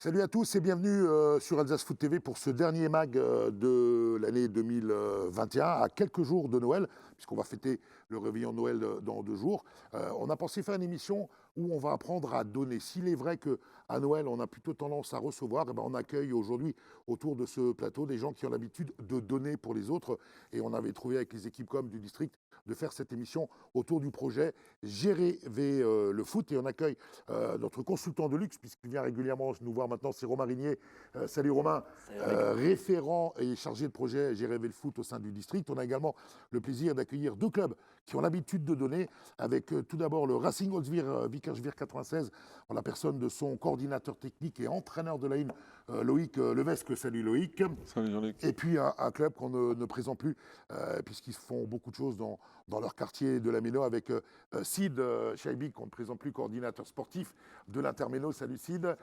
Salut à tous et bienvenue sur Alsace Foot TV pour ce dernier mag de l'année 2021, à quelques jours de Noël, puisqu'on va fêter le réveillon de Noël dans 2 jours. On a pensé faire une émission où on va apprendre à donner. S'il est vrai qu'à Noël, on a plutôt tendance à recevoir, eh ben, on accueille aujourd'hui autour de ce plateau des gens qui ont l'habitude de donner pour les autres. Et on avait trouvé avec les équipes com du district de faire cette émission autour du projet Gérer le foot. Et on accueille notre consultant de luxe, puisqu'il vient régulièrement nous voir maintenant, c'est Romain Rignier. Salut Romain, référent et chargé de projet J'ai rêvé le foot au sein du district. On a également le plaisir d'accueillir 2 clubs qui ont l'habitude de donner, avec tout d'abord le Racing Holzwir Vickerswil 96, en la personne de son coordinateur technique et entraîneur de la ligne, Loïc Levesque. Salut Loïc. Salut Jean-Luc. Et puis un club qu'on ne présente plus, puisqu'ils font beaucoup de choses dans leur quartier de la Méno, avec Sid Chaibik, qu'on ne présente plus, coordinateur sportif de l'Interméno. Salut Sid. Salut.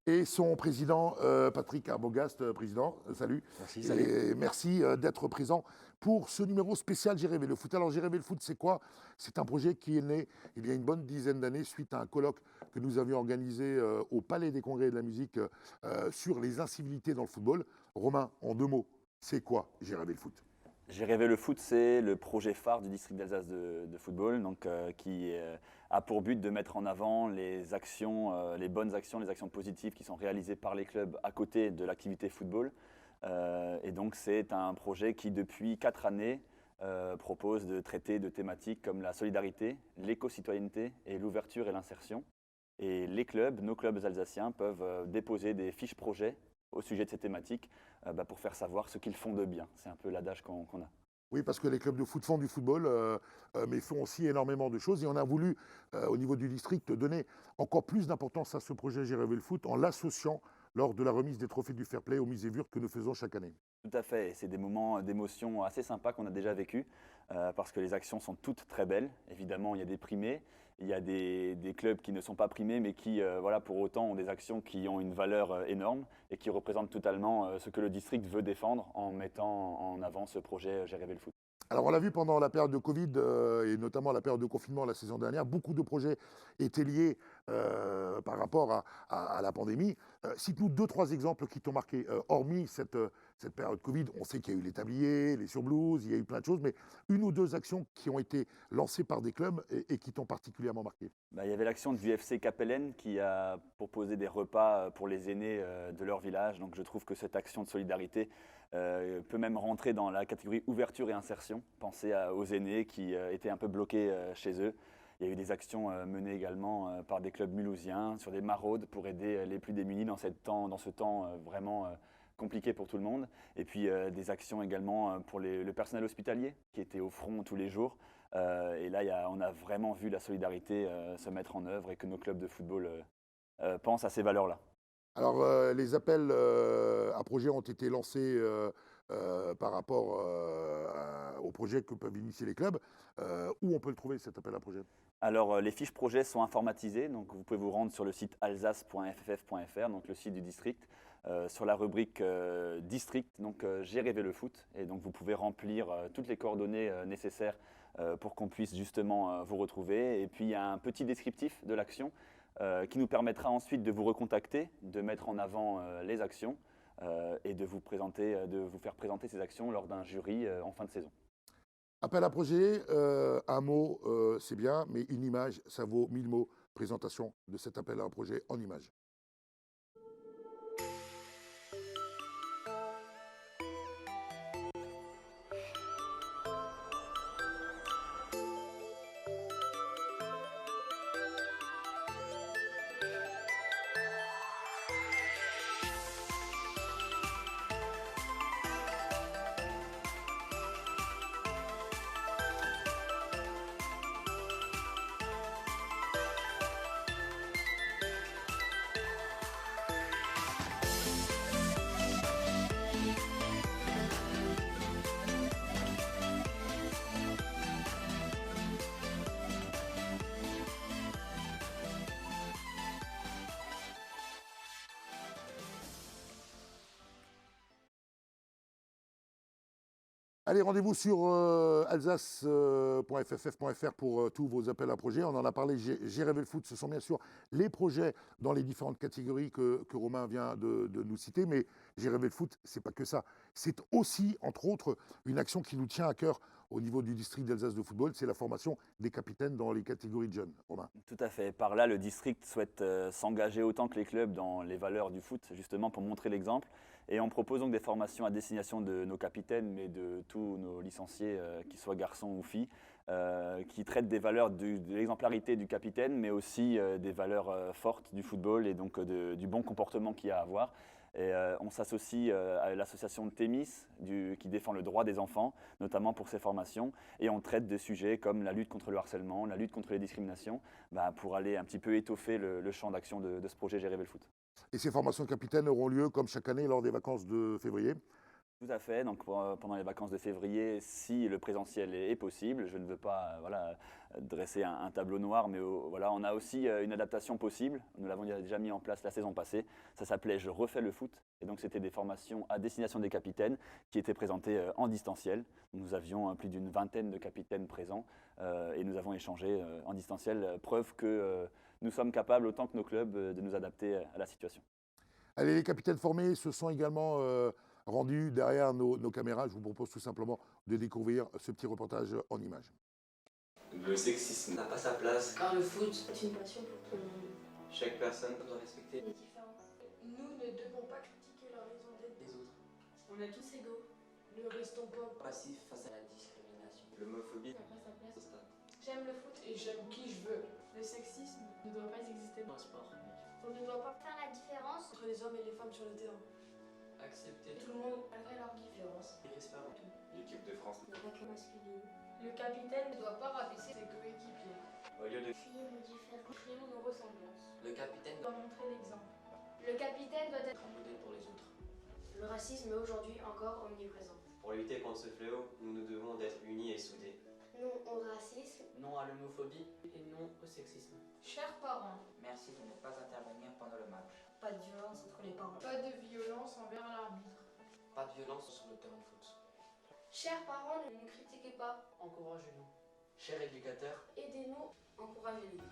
Et son président, Patrick Arbogast, président. Salut. Merci, salut. Et merci d'être présent pour ce numéro spécial J'ai rêvé le foot. Alors J'ai rêvé le foot, c'est quoi? C'est un projet qui est né il y a une bonne dizaine d'années suite à un colloque que nous avions organisé au Palais des Congrès et de la Musique sur les incivilités dans le football. Romain, en 2 mots, c'est quoi J'ai rêvé le foot? J'ai rêvé le foot, c'est le projet phare du district d'Alsace de football, donc, qui a pour but de mettre en avant les actions, les bonnes actions, les actions positives qui sont réalisées par les clubs à côté de l'activité football. Et donc c'est un projet qui depuis 4 années propose de traiter de thématiques comme la solidarité, l'éco-citoyenneté et l'ouverture et l'insertion. Et les clubs, nos clubs alsaciens, peuvent déposer des fiches projets au sujet de ces thématiques pour faire savoir ce qu'ils font de bien. C'est un peu l'adage qu'on a. Oui, parce que les clubs de foot font du football, mais font aussi énormément de choses. Et on a voulu, au niveau du district, donner encore plus d'importance à ce projet J'ai rêvé le foot en l'associant lors de la remise des trophées du Fair Play au musée Wurt que nous faisons chaque année. Tout à fait, et c'est des moments d'émotion assez sympas qu'on a déjà vécu, parce que les actions sont toutes très belles. Évidemment, il y a des primés, il y a des clubs qui ne sont pas primés, mais qui, voilà, pour autant, ont des actions qui ont une valeur énorme et qui représentent totalement ce que le district veut défendre en mettant en avant ce projet J'ai rêvé le foot. Alors, on l'a vu pendant la période de Covid et notamment la période de confinement la saison dernière, beaucoup de projets étaient liés par rapport à la pandémie. Cite-nous 2, 3 exemples qui t'ont marqué, hormis cette période Covid. On sait qu'il y a eu les tabliers, les surblouses, il y a eu plein de choses, mais 1 ou 2 actions qui ont été lancées par des clubs et qui t'ont particulièrement marqué. Il y avait l'action du FC Capellen qui a proposé des repas pour les aînés de leur village. Donc je trouve que cette action de solidarité peut même rentrer dans la catégorie ouverture et insertion. Pensez aux aînés qui étaient un peu bloqués chez eux. Il y a eu des actions menées également par des clubs mulhousiens sur des maraudes pour aider les plus démunis dans ce temps vraiment compliqué pour tout le monde. Et puis des actions également pour le personnel hospitalier qui était au front tous les jours. Et là, on a vraiment vu la solidarité se mettre en œuvre et que nos clubs de football pensent à ces valeurs-là. Alors, les appels à projets ont été lancés par rapport aux projets que peuvent initier les clubs. Où on peut le trouver, cet appel à projet? Alors, les fiches projets sont informatisées, donc vous pouvez vous rendre sur le site alsace.fff.fr, donc le site du district, sur la rubrique district, donc J'ai rêvé le foot, et donc vous pouvez remplir toutes les coordonnées nécessaires pour qu'on puisse justement vous retrouver. Et puis, il y a un petit descriptif de l'action qui nous permettra ensuite de vous recontacter, de mettre en avant les actions et de vous faire présenter ces actions lors d'un jury en fin de saison. Appel à projet, un mot, c'est bien, mais une image, ça vaut 1000 mots. Présentation de cet appel à un projet en image. Allez, rendez-vous sur alsace.fff.fr pour tous vos appels à projets. On en a parlé, j'ai rêvé le foot, ce sont bien sûr les projets dans les différentes catégories que Romain vient de nous citer, mais j'ai rêvé le foot, c'est pas que ça. C'est aussi, entre autres, une action qui nous tient à cœur au niveau du district d'Alsace de football, c'est la formation des capitaines dans les catégories de jeunes. Romain. Tout à fait. Par là, le district souhaite s'engager autant que les clubs dans les valeurs du foot, justement pour montrer l'exemple. Et on propose donc des formations à destination de nos capitaines, mais de tous nos licenciés, qu'ils soient garçons ou filles, qui traitent des valeurs de l'exemplarité du capitaine, mais aussi des valeurs fortes du football et donc du bon comportement qu'il y a à avoir. Et on s'associe à l'association Thémis qui défend le droit des enfants, notamment pour ces formations. Et on traite de sujets comme la lutte contre le harcèlement, la lutte contre les discriminations, pour aller un petit peu étoffer le champ d'action de ce projet J'ai rêvé le foot. Et ces formations capitaines auront lieu, comme chaque année, lors des vacances de février. Tout à fait. Donc pendant les vacances de février, si le présentiel est possible, je ne veux pas dresser un tableau noir, mais voilà, on a aussi une adaptation possible. Nous l'avons déjà mis en place la saison passée. Ça s'appelait Je refais le foot. Et donc c'était des formations à destination des capitaines qui étaient présentées en distanciel. Nous avions plus d'une vingtaine de capitaines présents et nous avons échangé en distanciel, preuve que nous sommes capables, autant que nos clubs, de nous adapter à la situation. Allez, les capitaines formés se sont également rendus derrière nos caméras. Je vous propose tout simplement de découvrir ce petit reportage en images. Le sexisme n'a pas sa place. Car le foot est une passion pour tout le monde. Chaque personne doit respecter Les différences. Nous ne devons pas critiquer la raison d'être des autres. On est tous égaux. Ne restons pas passif face à la discrimination. L'homophobie n'a pas sa place. au stade. J'aime le foot et j'aime qui je veux. Le sexisme ne doit pas exister dans le sport. On ne doit pas faire la différence Entre les hommes et les femmes sur le terrain. Accepter Tout le monde, malgré leurs différences, et respect avant tout. L'équipe de France. n'est pas que masculine. le capitaine ne doit pas rabaisser ses coéquipiers. Au lieu de Crier nos différences. Crions nos ressemblances. le capitaine On doit montrer l'exemple. Le capitaine doit être... être un modèle pour les autres. Le racisme est aujourd'hui encore omniprésent. Pour lutter contre ce fléau, nous devons être unis et soudés. Non au racisme. Non à l'homophobie et non au sexisme. Chers parents, Merci de ne pas intervenir pendant le match. Pas de violence entre les parents. pas de violence envers l'arbitre. Pas de violence sur le terrain de foot. Chers parents, ne nous critiquez pas. Encouragez-nous. Chers éducateurs, Aidez-nous. Encouragez-nous.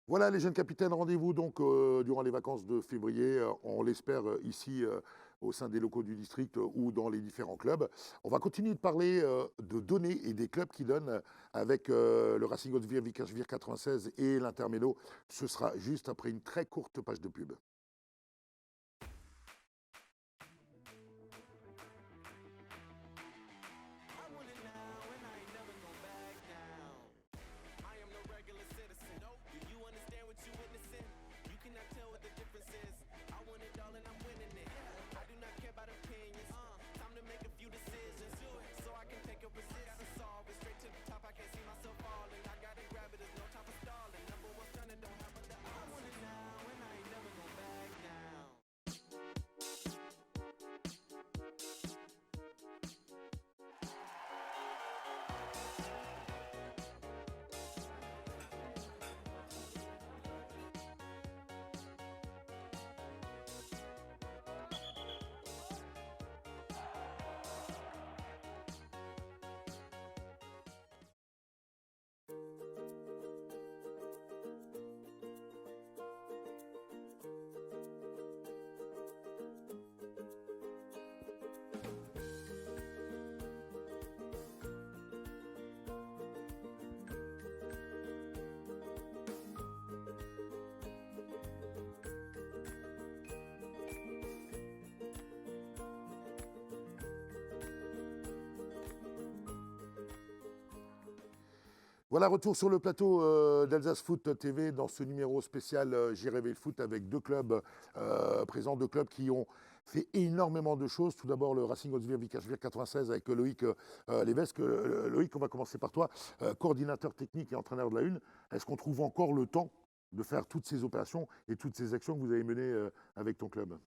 Voilà les jeunes capitaines, rendez-vous donc durant les vacances de février, on l'espère ici au sein des locaux du district ou dans les différents clubs. On va continuer de parler de données et des clubs qui donnent avec le Racing Haute-Vire, Vicarsvire 96 et l'Intermélo. Ce sera juste après une très courte page de pub. Voilà, retour sur le plateau d'Alsace Foot TV dans ce numéro spécial J'ai rêvé le foot avec deux clubs présents, deux clubs qui ont fait énormément de choses. Tout d'abord, le Racing Haute-Vire Vicarsville 96 avec Loïc Lévesque. Loïc, on va commencer par toi, coordinateur technique et entraîneur de la Une. Est-ce qu'on trouve encore le temps de faire toutes ces opérations et toutes ces actions que vous avez menées avec ton club?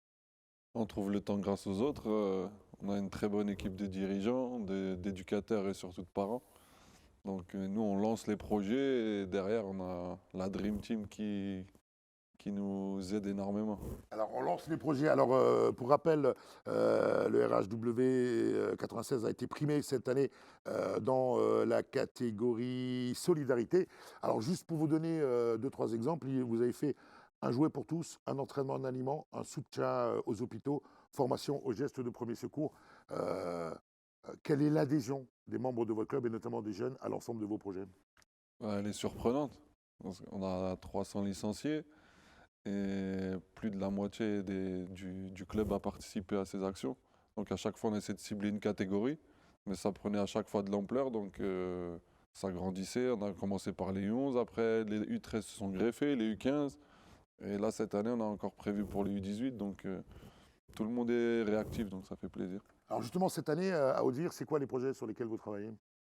On trouve le temps grâce aux autres. On a une très bonne équipe de dirigeants, d'éducateurs et surtout de parents. Donc nous, on lance les projets et derrière, on a la Dream Team qui nous aide énormément. Alors, on lance les projets. Alors, pour rappel, le RHW 96 a été primé cette année dans la catégorie solidarité. Alors, juste pour vous donner deux, trois exemples, vous avez fait un jouet pour tous, un entraînement en aliments, un soutien aux hôpitaux, formation aux gestes de premier secours. Quelle est l'adhésion des membres de votre club et notamment des jeunes à l'ensemble de vos projets? Elle est surprenante. On a 300 licenciés et plus de la moitié du club a participé à ces actions. Donc à chaque fois, on essaie de cibler une catégorie, mais ça prenait à chaque fois de l'ampleur. Donc ça grandissait. On a commencé par les U11, après les U13 se sont greffés, les U15. Et là, cette année, on a encore prévu pour les U18. Donc tout le monde est réactif, donc ça fait plaisir. Alors justement, cette année, à Haute-Vire, c'est quoi les projets sur lesquels vous travaillez?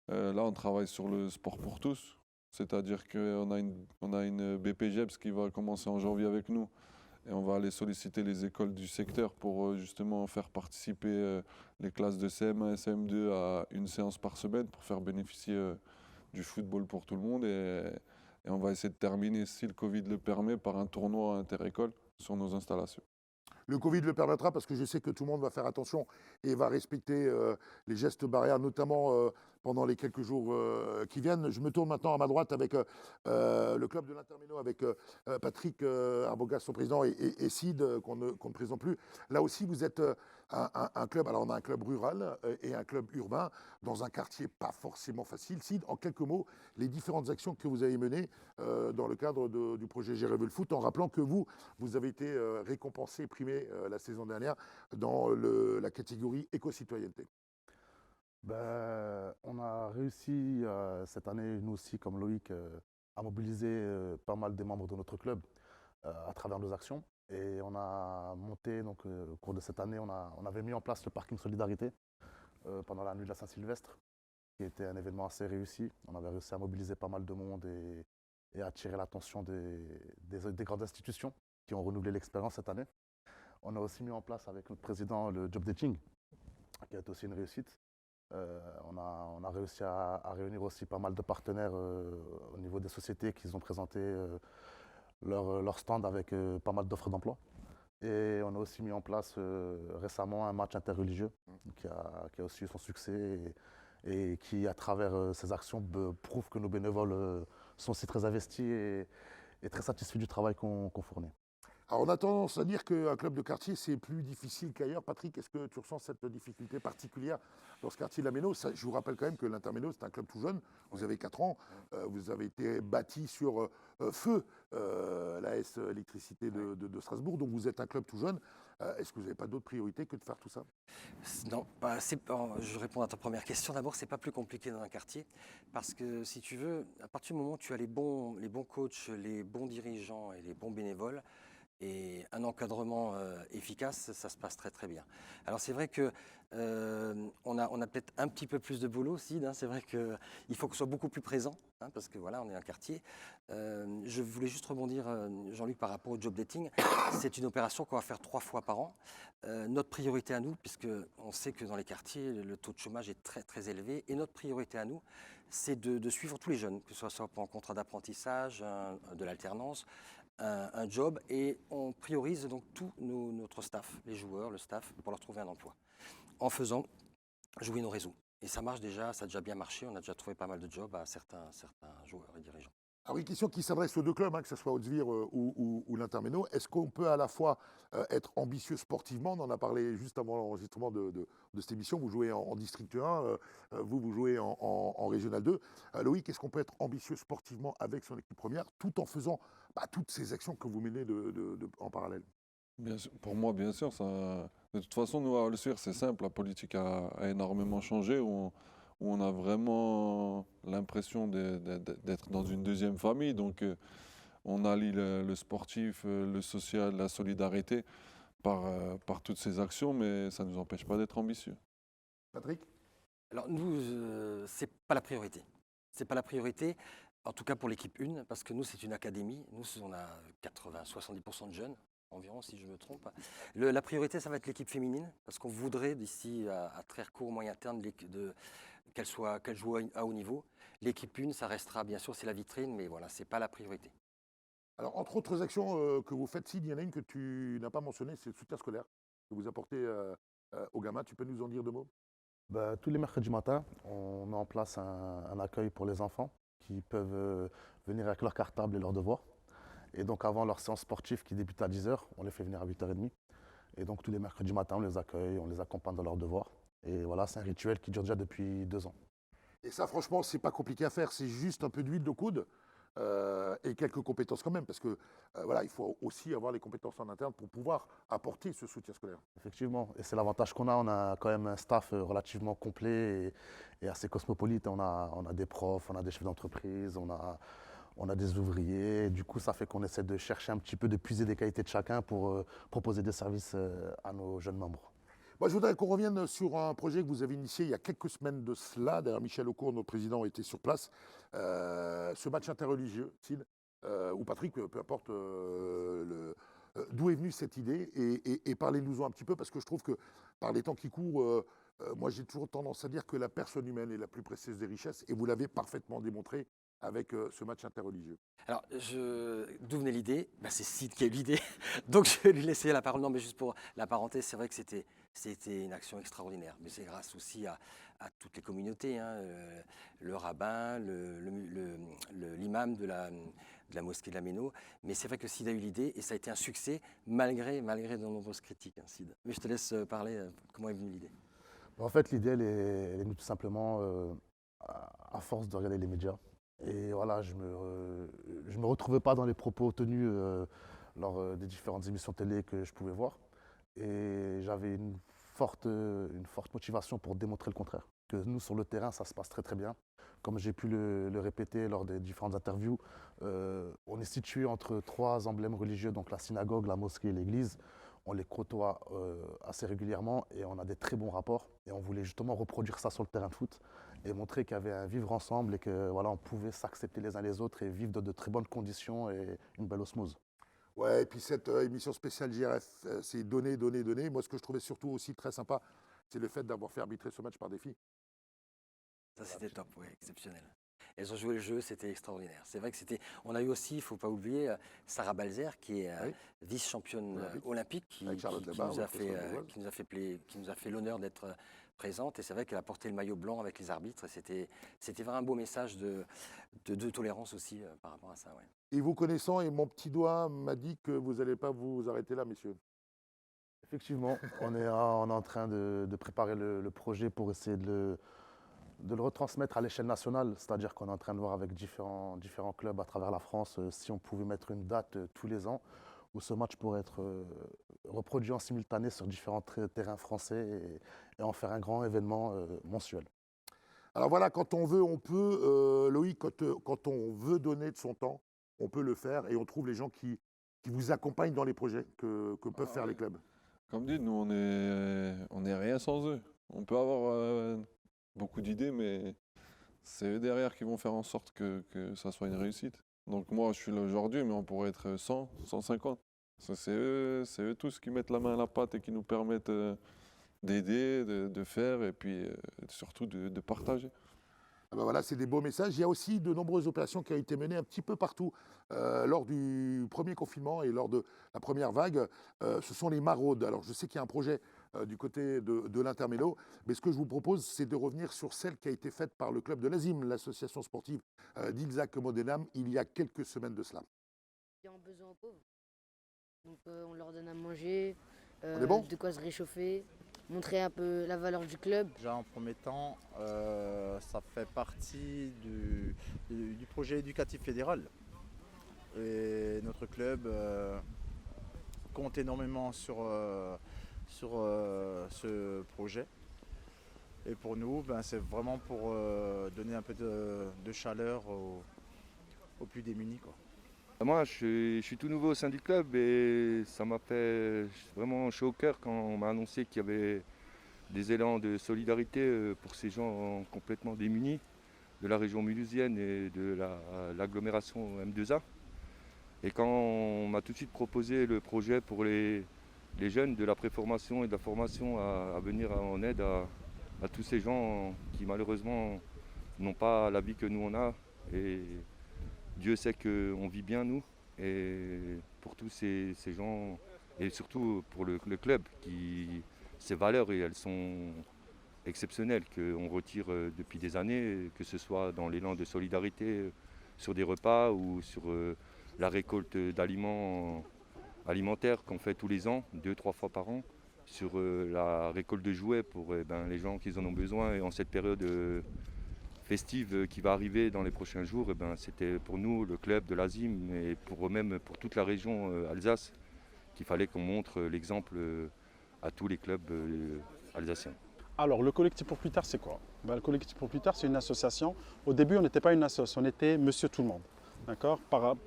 Là, on travaille sur le sport pour tous. C'est-à-dire qu'on a une BPGEPS qui va commencer en janvier avec nous. Et on va aller solliciter les écoles du secteur pour justement faire participer les classes de CM1 et CM2 à une séance par semaine pour faire bénéficier du football pour tout le monde. Et on va essayer de terminer, si le Covid le permet, par un tournoi inter-école sur nos installations. Le Covid le permettra parce que je sais que tout le monde va faire attention et va respecter les gestes barrières, notamment pendant les quelques jours qui viennent. Je me tourne maintenant à ma droite avec le club de l'Interméno, avec Patrick Arbogas, son président, et Sid, qu'on ne présente plus. Là aussi, vous êtes un club, alors on a un club rural et un club urbain dans un quartier pas forcément facile. Sid, en quelques mots, les différentes actions que vous avez menées dans le cadre du projet J'ai rêvé le foot, en rappelant que vous avez été récompensé, primé la saison dernière dans la catégorie éco-citoyenneté. On a réussi cette année, nous aussi, comme Loïc, à mobiliser pas mal des membres de notre club à travers nos actions. Et on a monté, donc, au cours de cette année, on avait mis en place le parking Solidarité pendant la nuit de la Saint-Sylvestre, qui était un événement assez réussi. On avait réussi à mobiliser pas mal de monde et à attirer l'attention des grandes institutions qui ont renouvelé l'expérience cette année. On a aussi mis en place avec notre président le job dating, qui est aussi une réussite. On a réussi à réunir aussi pas mal de partenaires au niveau des sociétés qui ont présenté leur stand avec pas mal d'offres d'emploi. Et on a aussi mis en place récemment un match interreligieux qui a aussi eu son succès et qui, à travers ces actions, prouve que nos bénévoles sont aussi très investis et très satisfaits du travail qu'on fournit. Alors, on a tendance à dire qu'un club de quartier, c'est plus difficile qu'ailleurs. Patrick, est-ce que tu ressens cette difficulté particulière dans ce quartier de la Méno? Je vous rappelle quand même que l'Interméno, c'est un club tout jeune. Vous avez 4 ans. Vous avez été bâti sur feu, l'AS Électricité de Strasbourg. Donc, vous êtes un club tout jeune. Est-ce que vous n'avez pas d'autre priorité que de faire tout ça? Non, je réponds à ta première question. D'abord, c'est pas plus compliqué dans un quartier parce que si tu veux, à partir du moment où tu as les bons coachs, les bons dirigeants et les bons bénévoles, et un encadrement efficace, ça se passe très très bien. Alors c'est vrai que on a peut-être un petit peu plus de boulot aussi. C'est vrai qu'il faut qu'on soit beaucoup plus présent, parce que voilà, on est un quartier. Je voulais juste rebondir, Jean-Luc, par rapport au job dating. C'est une opération qu'on va faire 3 fois par an. Notre priorité à nous, puisque on sait que dans les quartiers, le taux de chômage est très très élevé, et notre priorité à nous, c'est de suivre tous les jeunes, que ce soit en contrat d'apprentissage, de l'alternance, un job, et on priorise donc tout notre staff, les joueurs, le staff, pour leur trouver un emploi, en faisant jouer nos réseaux. Et ça marche déjà, ça a déjà bien marché, on a déjà trouvé pas mal de jobs à certains joueurs et dirigeants. Alors, une question qui s'adresse aux deux clubs, que ce soit Haute-Vire ou l'Interméno. Est-ce qu'on peut à la fois être ambitieux sportivement? On en a parlé juste avant l'enregistrement de cette émission. Vous jouez en District 1, vous jouez en Régional 2. Loïc, est-ce qu'on peut être ambitieux sportivement avec son équipe première tout en faisant toutes ces actions que vous menez en parallèle? Bien sûr, pour moi, bien sûr. De toute façon, nous, à Le Suir, c'est simple. La politique a énormément changé. On où on a vraiment l'impression d'être dans une deuxième famille. Donc on allie le sportif, le social, la solidarité par toutes ces actions, mais ça ne nous empêche pas d'être ambitieux. Patrick? Alors nous, c'est pas la priorité. C'est pas la priorité, en tout cas pour l'équipe 1, parce que nous, c'est une académie. Nous, on a 80-70% de jeunes, environ, si je me trompe. La priorité, ça va être l'équipe féminine, parce qu'on voudrait, d'ici à très court, moyen terme, qu'elle joue à haut niveau. L'équipe 1, ça restera, bien sûr, c'est la vitrine, mais voilà, c'est pas la priorité. Alors, entre autres actions que vous faites, Sid, il y en a une que tu n'as pas mentionnée, c'est le soutien scolaire que vous apportez aux gamins. Tu peux nous en dire deux mots? Bah, tous les mercredis matins, on met en place un accueil pour les enfants qui peuvent venir avec leur cartable et leurs devoirs. Et donc avant leur séance sportive qui débute à 10h, on les fait venir à 8h30. Et donc tous les mercredis matins, on les accueille, on les accompagne dans leurs devoirs. Et voilà, c'est un rituel qui dure déjà depuis 2 ans. Et ça, franchement, c'est pas compliqué à faire. C'est juste un peu d'huile de coude et quelques compétences quand même. Parce que voilà, il faut aussi avoir les compétences en interne pour pouvoir apporter ce soutien scolaire. Effectivement, et c'est l'avantage qu'on a. On a quand même un staff relativement complet et assez cosmopolite. On a des profs, on a des chefs d'entreprise, on a des ouvriers. Du coup, ça fait qu'on essaie de chercher un petit peu, de puiser des qualités de chacun pour proposer des services à nos jeunes membres. Moi, je voudrais qu'on revienne sur un projet que vous avez initié il y a quelques semaines de cela. D'ailleurs, Michel Aucourt, notre président, était sur place. Ce match interreligieux, Sid, ou Patrick, peu importe d'où est venue cette idée. Et parlez-nous-en un petit peu, parce que je trouve que par les temps qui courent, moi, j'ai toujours tendance à dire que la personne humaine est la plus précieuse des richesses. Et vous l'avez parfaitement démontré avec ce match interreligieux. Alors, d'où venait l'idée? C'est Sid qui a eu l'idée, donc je vais lui laisser la parole. Non, mais juste pour la parenthèse, c'est vrai que c'était une action extraordinaire, mais c'est grâce aussi à toutes les communautés, hein, le rabbin, l'imam de la mosquée de la Méno. Mais c'est vrai que Sid a eu l'idée et ça a été un succès malgré de nombreuses critiques, hein, Sid. Mais je te laisse parler, comment est venue l'idée? En fait, l'idée, elle est venue tout simplement à force de regarder les médias. Et voilà, je me retrouvais pas dans les propos tenus lors des différentes émissions télé que je pouvais voir. Et j'avais une forte motivation pour démontrer le contraire. Que nous, sur le terrain, ça se passe très très bien. Comme j'ai pu le répéter lors des différentes interviews, on est situé entre 3 emblèmes religieux, donc la synagogue, la mosquée et l'église. On les côtoie assez régulièrement et on a des très bons rapports. Et on voulait justement reproduire ça sur le terrain de foot et montrer qu'il y avait un vivre ensemble et que voilà, on pouvait s'accepter les uns les autres et vivre dans de très bonnes conditions et une belle osmose. Ouais, et puis cette émission spéciale JRF, c'est donner, donner, donner. Moi, ce que je trouvais surtout aussi très sympa, c'est le fait d'avoir fait arbitrer ce match par des filles. Ça, c'était top, oui, exceptionnel. Elles ont joué le jeu, c'était extraordinaire. C'est vrai que on a eu aussi, il ne faut pas oublier, Sarah Balzer, qui est vice-championne olympique, qui nous a fait l'honneur d'être présente. Et c'est vrai qu'elle a porté le maillot blanc avec les arbitres. C'était vraiment un beau message de tolérance aussi par rapport à ça. Ouais. Et vous connaissant, et mon petit doigt m'a dit que vous n'allez pas vous arrêter là, messieurs. Effectivement, on est en train de préparer le projet pour essayer de le retransmettre à l'échelle nationale, c'est-à-dire qu'on est en train de voir avec différents clubs à travers la France si on pouvait mettre une date tous les ans où ce match pourrait être reproduit en simultané sur différents terrains français et en faire un grand événement mensuel. Alors voilà, quand on veut, on peut. Loïc, quand on veut donner de son temps, on peut le faire et on trouve les gens qui vous accompagnent dans les projets que peuvent faire les clubs. Comme dit, nous, on est rien sans eux. On peut avoir beaucoup d'idées, mais c'est eux derrière qui vont faire en sorte que ça soit une réussite. Donc moi, je suis là aujourd'hui, mais on pourrait être 100, 150. C'est eux tous qui mettent la main à la pâte et qui nous permettent d'aider, de faire et puis surtout de partager. Ah ben voilà, c'est des beaux messages. Il y a aussi de nombreuses opérations qui ont été menées un petit peu partout lors du premier confinement et lors de la première vague. Ce sont les maraudes. Alors je sais qu'il y a un projet du côté de l'Intermélo, mais ce que je vous propose, c'est de revenir sur celle qui a été faite par le club de l'Azim, l'association sportive d'Ilzac-Modenham, il y a quelques semaines de cela. Il y a un besoin aux pauvres. Donc on leur donne à manger, de quoi se réchauffer, montrer un peu la valeur du club. Déjà en premier temps, ça fait partie du projet éducatif fédéral. Et notre club compte énormément sur ce projet. Et pour nous, c'est vraiment pour donner un peu de chaleur aux plus démunis, quoi. Moi, je suis tout nouveau au sein du club et ça m'a fait vraiment chaud au cœur quand on m'a annoncé qu'il y avait des élans de solidarité pour ces gens complètement démunis de la région mulhousienne et de l'agglomération M2A. Et quand on m'a tout de suite proposé le projet pour les jeunes de la préformation et de la formation à venir en aide à tous ces gens qui malheureusement n'ont pas la vie que nous on a. Et Dieu sait qu'on vit bien nous. Et pour tous ces gens, et surtout pour le club, ses valeurs, et elles sont exceptionnelles, qu'on retire depuis des années, que ce soit dans l'élan de solidarité sur des repas ou sur la récolte d'aliments alimentaires qu'on fait tous les ans, 2-3 fois par an, sur la récolte de jouets pour les gens qui en ont besoin. Et en cette période festive qui va arriver dans les prochains jours, c'était pour nous, le club de l'Azim, et même pour toute la région Alsace, qu'il fallait qu'on montre l'exemple à tous les clubs alsaciens. Alors, le collectif pour plus tard, c'est quoi? Le collectif pour plus tard, c'est une association. Au début, on n'était pas une association, on était Monsieur Tout le Monde. D'accord?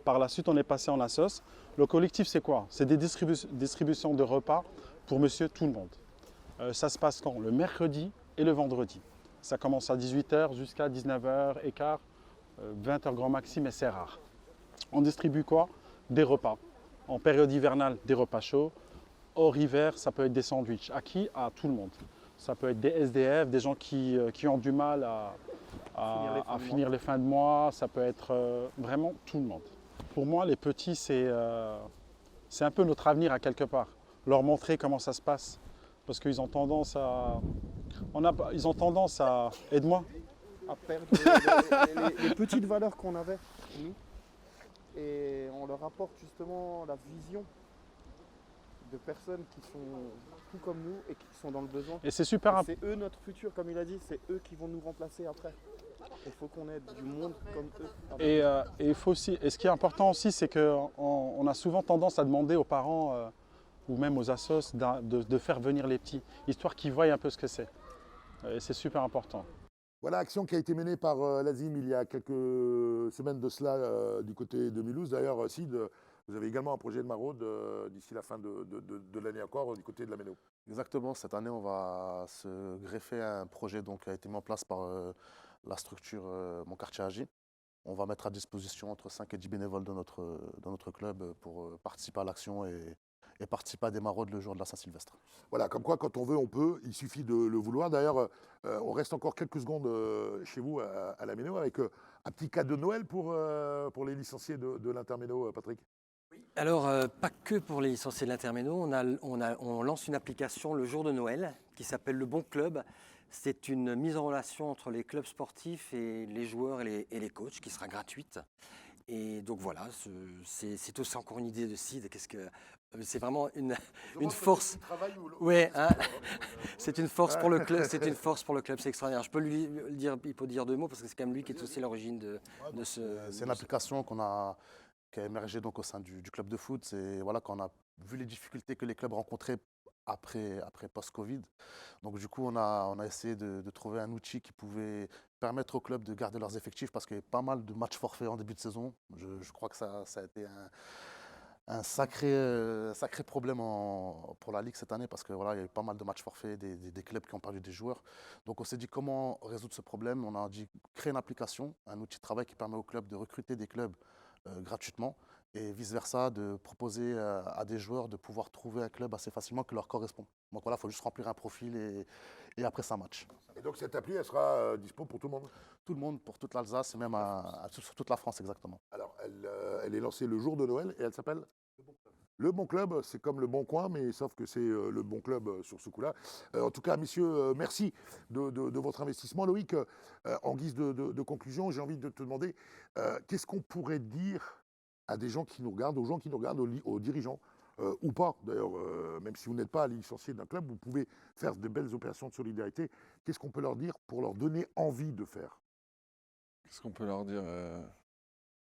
Par la suite, on est passé en assos. Le collectif, c'est quoi? C'est des distributions de repas pour Monsieur Tout le Monde. Ça se passe quand? Le mercredi et le vendredi. Ça commence à 18 h jusqu'à 19h15, 20 h grand maxi, mais c'est rare. On distribue quoi? Des repas. En période hivernale, des repas chauds. Hors hiver, ça peut être des sandwichs. À qui? À tout le monde. Ça peut être des SDF, des gens qui ont du mal à finir les fins de mois. Ça peut être vraiment tout le monde. Pour moi, les petits, c'est un peu notre avenir à quelque part. Leur montrer comment ça se passe. Parce qu'ils ont tendance à... Aide-moi. À perdre les petites valeurs qu'on avait, nous. Et on leur apporte justement la vision de personnes qui sont tout comme nous et qui sont dans le besoin. Et c'est super important. C'est eux notre futur, comme il a dit, c'est eux qui vont nous remplacer après. Il faut qu'on ait du monde comme eux. Et il faut aussi, et ce qui est important aussi, c'est qu'on a souvent tendance à demander aux parents ou même aux assos de faire venir les petits, histoire qu'ils voient un peu ce que c'est. Et c'est super important. Voilà, action qui a été menée par l'Azim il y a quelques semaines de cela du côté de Mulhouse. D'ailleurs, Sid, vous avez également un projet de maraude d'ici la fin de l'année encore du côté de la Méno. Exactement, cette année, on va se greffer à un projet qui a été mis en place par la structure Mon Quartier Agit. On va mettre à disposition entre 5 et 10 bénévoles de notre club pour participer à l'action et participer à des maraudes le jour de la Saint-Sylvestre. Voilà, comme quoi, quand on veut, on peut. Il suffit de le vouloir. D'ailleurs, on reste encore quelques secondes chez vous à la Méno avec un petit cadeau de Noël pour les licenciés de l'Interméno, Patrick. Alors, pas que pour les licenciés de l'Interméno, on lance une application le jour de Noël qui s'appelle Le Bon Club. C'est une mise en relation entre les clubs sportifs et les joueurs et les coachs qui sera gratuite. Et donc voilà, c'est aussi encore une idée de Sid. C'est vraiment une force. Ouais, hein, c'est une force pour le club. C'est une force pour le club. C'est extraordinaire. Je peux lui dire, il peut dire 2 mots parce que c'est quand même lui qui est aussi l'origine de ce. C'est une application qui a émergé donc au sein du club de foot. C'est voilà, quand on a vu les difficultés que les clubs rencontraient après post-Covid. Donc du coup, on a essayé de trouver un outil qui pouvait permettre aux clubs de garder leurs effectifs parce qu'il y avait pas mal de matchs forfaits en début de saison. Je crois que ça a été un sacré problème pour la Ligue cette année parce que voilà, il y a eu pas mal de matchs forfaits, des clubs qui ont perdu des joueurs. Donc on s'est dit comment résoudre ce problème. On a dit créer une application, un outil de travail qui permet aux clubs de recruter des clubs gratuitement et vice-versa, de proposer à des joueurs de pouvoir trouver un club assez facilement qui leur correspond. Donc voilà, il faut juste remplir un profil et après ça match. Et donc cette appli, elle sera dispo pour tout le monde? Tout le monde, pour toute l'Alsace et même sur toute la France exactement. Alors, elle est lancée le jour de Noël et elle s'appelle Le Bon Club. C'est comme Le Bon Coin, mais sauf que c'est le Bon Club sur ce coup-là. En tout cas, messieurs, merci de votre investissement. Loïc, en guise de conclusion, j'ai envie de te demander, qu'est-ce qu'on pourrait dire à des gens qui nous regardent, aux gens qui nous regardent, aux dirigeants, ou pas d'ailleurs, même si vous n'êtes pas licencié d'un club, vous pouvez faire de belles opérations de solidarité. Qu'est-ce qu'on peut leur dire pour leur donner envie de faire? Qu'est-ce qu'on peut leur dire?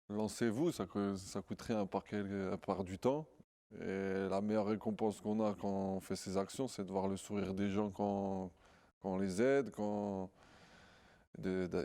Lancez-vous, ça coûte rien à part du temps. Et la meilleure récompense qu'on a quand on fait ces actions, c'est de voir le sourire des gens quand quand on les aide,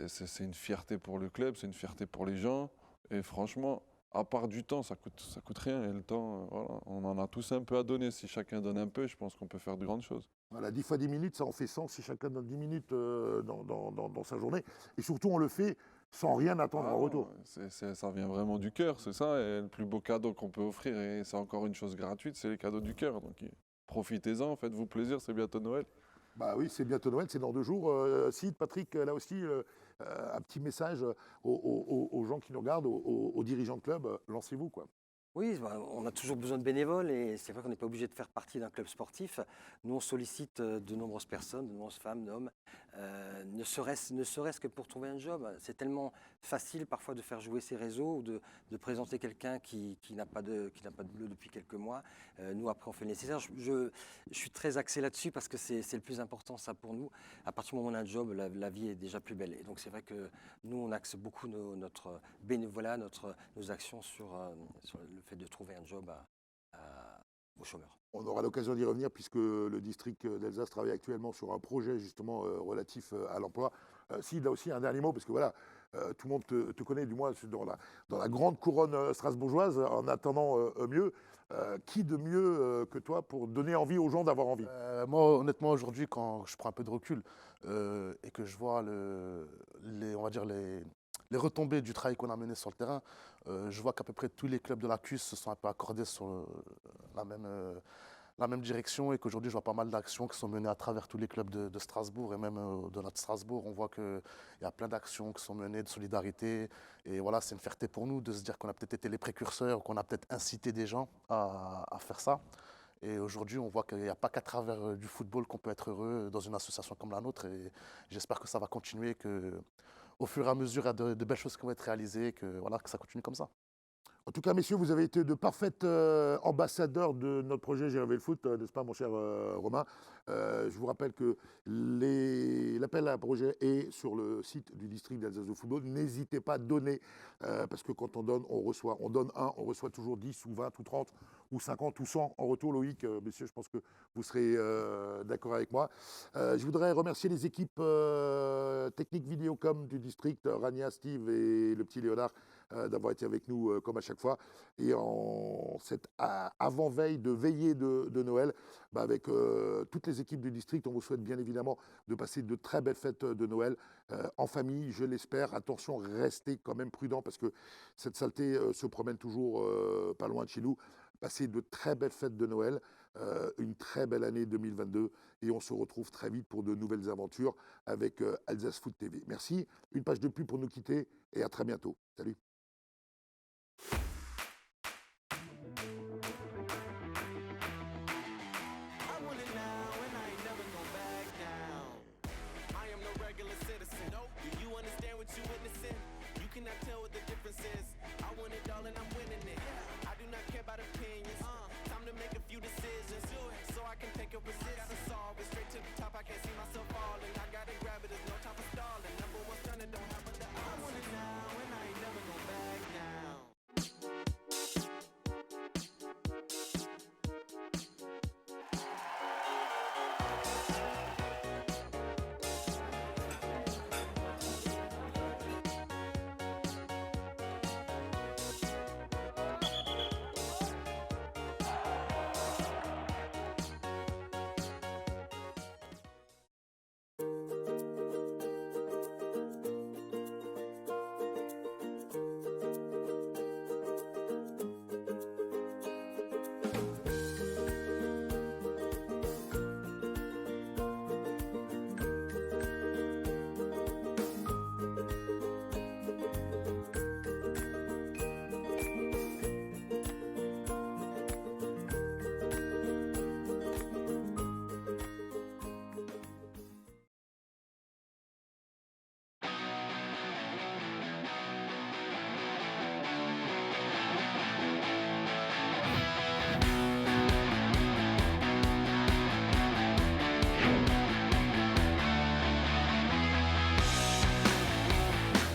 c'est une fierté pour le club, c'est une fierté pour les gens. Et franchement, à part du temps, ça coûte rien. Et le temps, voilà, on en a tous un peu à donner. Si chacun donne un peu, je pense qu'on peut faire de grandes choses. Voilà, 10 fois 10 minutes, ça en fait 100 si chacun donne 10 minutes dans sa journée. Et surtout, on le fait sans rien attendre en retour. Ça vient vraiment du cœur, c'est ça. Et le plus beau cadeau qu'on peut offrir, et c'est encore une chose gratuite, c'est les cadeaux du cœur. Donc profitez-en, faites-vous plaisir, c'est bientôt Noël. Bah oui, c'est bientôt Noël, c'est dans 2 jours. Sid, Patrick, là aussi, un petit message aux gens qui nous regardent, aux dirigeants de club, lancez-vous, quoi. Oui, on a toujours besoin de bénévoles et c'est vrai qu'on n'est pas obligé de faire partie d'un club sportif. Nous, on sollicite de nombreuses personnes, de nombreuses femmes, d'hommes, ne serait-ce que pour trouver un job. C'est tellement facile parfois de faire jouer ses réseaux ou de présenter quelqu'un qui n'a pas de boulot depuis quelques mois. Nous, après, on fait le nécessaire. Je suis très axé là-dessus parce que c'est le plus important, ça, pour nous. À partir du moment où on a un job, la vie est déjà plus belle. Et donc, c'est vrai que nous, on axe beaucoup notre bénévolat, nos actions sur le fait de trouver un job aux chômeurs. On aura l'occasion d'y revenir puisque le district d'Alsace travaille actuellement sur un projet justement relatif à l'emploi. Sid, là aussi, un dernier mot, parce que voilà, tout le monde te connaît, du moins dans la grande couronne strasbourgeoise, en attendant mieux. Qui de mieux que toi pour donner envie aux gens d'avoir envie? Moi, honnêtement, aujourd'hui, quand je prends un peu de recul et que je vois on va dire les retombées du travail qu'on a mené sur le terrain, je vois qu'à peu près tous les clubs de la CUS se sont un peu accordés sur la même direction et qu'aujourd'hui, je vois pas mal d'actions qui sont menées à travers tous les clubs de Strasbourg et même au-delà de Strasbourg. On voit qu'il y a plein d'actions qui sont menées de solidarité. Et voilà, c'est une fierté pour nous de se dire qu'on a peut-être été les précurseurs, qu'on a peut-être incité des gens à faire ça. Et aujourd'hui, on voit qu'il n'y a pas qu'à travers du football qu'on peut être heureux dans une association comme la nôtre. Et j'espère que ça va continuer, qu'au fur et à mesure, il y a de belles choses qui vont être réalisées, que ça continue comme ça. En tout cas, messieurs, vous avez été de parfaits ambassadeurs de notre projet J'ai rêvé le foot, n'est-ce pas, mon cher Romain? Je vous rappelle que l'appel à un projet est sur le site du district d'Alsace de football. N'hésitez pas à donner, parce que quand on donne, on reçoit. On donne on reçoit toujours 10 ou 20 ou 30 ou 50 ou 100 en retour. Loïc, messieurs, je pense que vous serez d'accord avec moi. Je voudrais remercier les équipes techniques Vidéocom du district, Rania, Steve et le petit Léonard, d'avoir été avec nous comme à chaque fois. Et en cette avant-veille de veillée de Noël, avec toutes les équipes du district, on vous souhaite bien évidemment de passer de très belles fêtes de Noël en famille, je l'espère. Attention, restez quand même prudents parce que cette saleté se promène toujours pas loin de chez nous. Passez de très belles fêtes de Noël, une très belle année 2022 et on se retrouve très vite pour de nouvelles aventures avec Alsace Foot TV. Merci. Une page de pub pour nous quitter et à très bientôt. Salut.